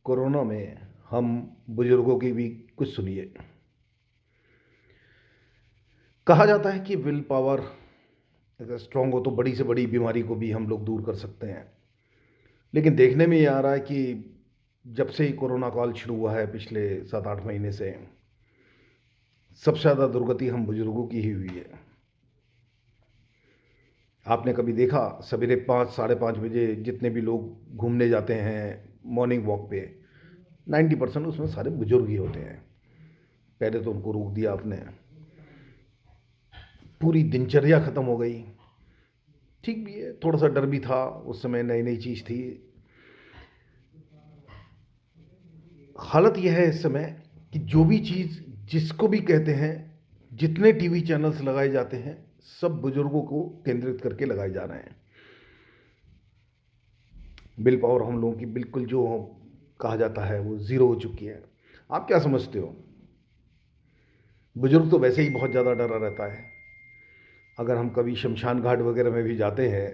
Corona में हम बुजुर्गों की भी कुछ सुनिए। कहा जाता है कि विल पावर अगर स्ट्रांग हो तो बड़ी से बड़ी बीमारी को भी हम लोग दूर कर सकते हैं। लेकिन देखने में ये आ रहा है कि जब से ही कोरोना काल शुरू हुआ है पिछले 7-8 महीने से सबसे ज़्यादा दुर्गति हम बुजुर्गों की ही हुई है। आपने कभी देखा सवेरे 5-5:30 बजे जितने भी लोग घूमने जाते हैं मॉर्निंग वॉक पे 90% उसमें सारे बुजुर्ग ही होते हैं। पहले तो उनको रोक दिया आपने, पूरी दिनचर्या खत्म हो गई। ठीक भी है, थोड़ा सा डर भी था, उस समय नई नई चीज़ थी। हालत यह है इस समय कि जो भी चीज़ जिसको भी कहते हैं, जितने टीवी चैनल्स लगाए जाते हैं सब बुजुर्गों को केंद्रित करके लगाए जा रहे हैं। विल पावर हम लोगों की बिल्कुल जो कहा जाता है वो ज़ीरो हो चुकी है। आप क्या समझते हो? बुजुर्ग तो वैसे ही बहुत ज़्यादा डरा रहता है। अगर हम कभी शमशान घाट वगैरह में भी जाते हैं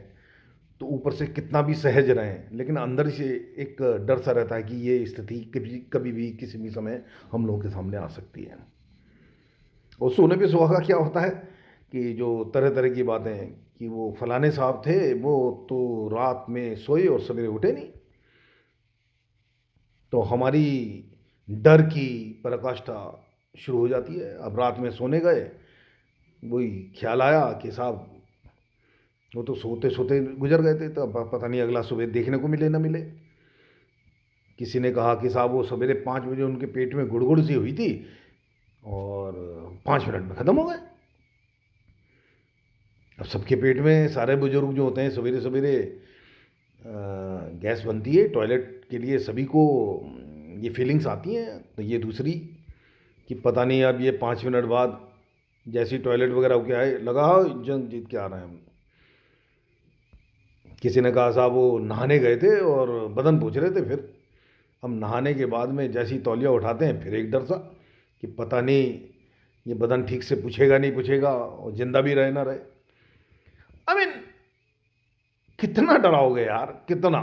तो ऊपर से कितना भी सहज रहें लेकिन अंदर से एक डर सा रहता है कि ये स्थिति कभी कभी भी किसी भी समय हम लोगों के सामने आ सकती है। और सोने पे सुहागा क्या होता है कि जो तरह तरह की बातें कि वो फलाने साहब थे वो तो रात में सोए और सवेरे उठे नहीं। तो हमारी डर की पराकाष्ठा शुरू हो जाती है। अब रात में सोने गए, वही ख्याल आया कि साहब वो तो सोते सोते गुजर गए थे, तो अब पता नहीं अगला सुबह देखने को मिले ना मिले। किसी ने कहा कि साहब वो सवेरे 5 बजे उनके पेट में गुड़गुड़ सी हुई थी और 5 मिनट में ख़त्म हो गए। अब सबके पेट में सारे बुजुर्ग जो होते हैं सवेरे सवेरे गैस बनती है टॉयलेट के लिए, सभी को ये फीलिंग्स आती हैं। तो ये दूसरी कि पता नहीं अब ये 5 मिनट बाद जैसी टॉयलेट वगैरह होके आए लगा जंग जीत के आ रहे हैं हम। किसी ने कहा साहब वो नहाने गए थे और बदन पूछ रहे थे, फिर हम नहाने के बाद में जैसी तौलिया उठाते हैं फिर एक डर सा कि पता नहीं ये बदन ठीक से पूछेगा नहीं पूछेगा और जिंदा भी रहे ना रहे। आई मीन कितना डराओगे यार, कितना।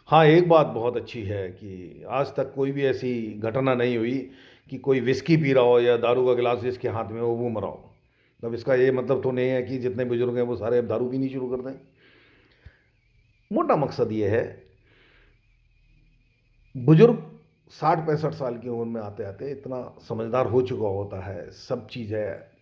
हाँ, एक बात बहुत अच्छी है कि आज तक कोई भी ऐसी घटना नहीं हुई कि कोई विस्की पी रहा हो या दारू का गिलास जिसके हाथ में हो वो मरा हो। अब इसका ये मतलब तो नहीं है कि जितने बुजुर्ग हैं वो सारे अब दारू पीनी शुरू कर दें। मोटा मकसद ये है, बुजुर्ग 60-65 साल की उम्र में आते आते इतना समझदार हो चुका होता है, सब चीज़ है।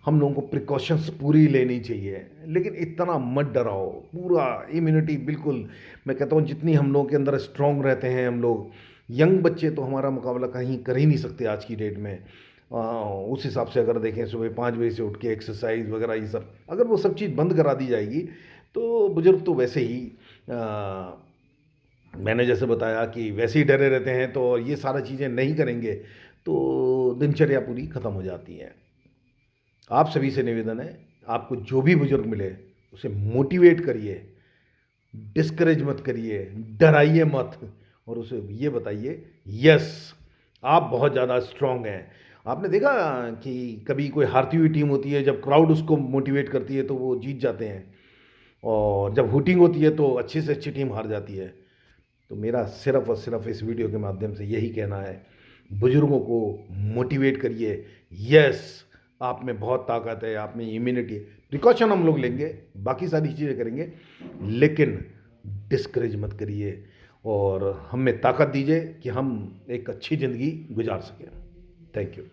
हम लोगों को प्रिकॉशंस पूरी लेनी चाहिए लेकिन इतना मत डराओ। पूरा इम्यूनिटी बिल्कुल, मैं कहता हूँ जितनी हम लोगों के अंदर स्ट्रांग रहते हैं हम लोग, यंग बच्चे तो हमारा मुकाबला कहीं कर ही नहीं सकते आज की डेट में। उस हिसाब से अगर देखें सुबह 5 बजे से उठ के एक्सरसाइज वगैरह ये सब अगर वो सब चीज़ बंद करा दी जाएगी तो बुजुर्ग तो वैसे ही मैंने जैसे बताया कि वैसे ही डरे रहते हैं, तो ये सारा चीज़ें नहीं करेंगे तो दिनचर्या पूरी ख़त्म हो जाती है। आप सभी से निवेदन है, आपको जो भी बुजुर्ग मिले उसे मोटिवेट करिए, डिस्करेज मत करिए, डराइए मत, और उसे ये बताइए यस आप बहुत ज़्यादा स्ट्रांग हैं। आपने देखा कि कभी कोई हारती हुई टीम होती है, जब क्राउड उसको मोटिवेट करती है तो वो जीत जाते हैं, और जब हुटिंग होती है तो अच्छी से अच्छी टीम हार जाती है। तो मेरा सिर्फ और सिर्फ इस वीडियो के माध्यम से यही कहना है, बुजुर्गों को मोटिवेट करिए। यस आप में बहुत ताकत है, आप में इम्यूनिटी है। प्रिकॉशन हम लोग लेंगे, बाकी सारी चीज़ें करेंगे, लेकिन डिस्करेज मत करिए और हमें ताकत दीजिए कि हम एक अच्छी ज़िंदगी गुजार सकें। Thank you.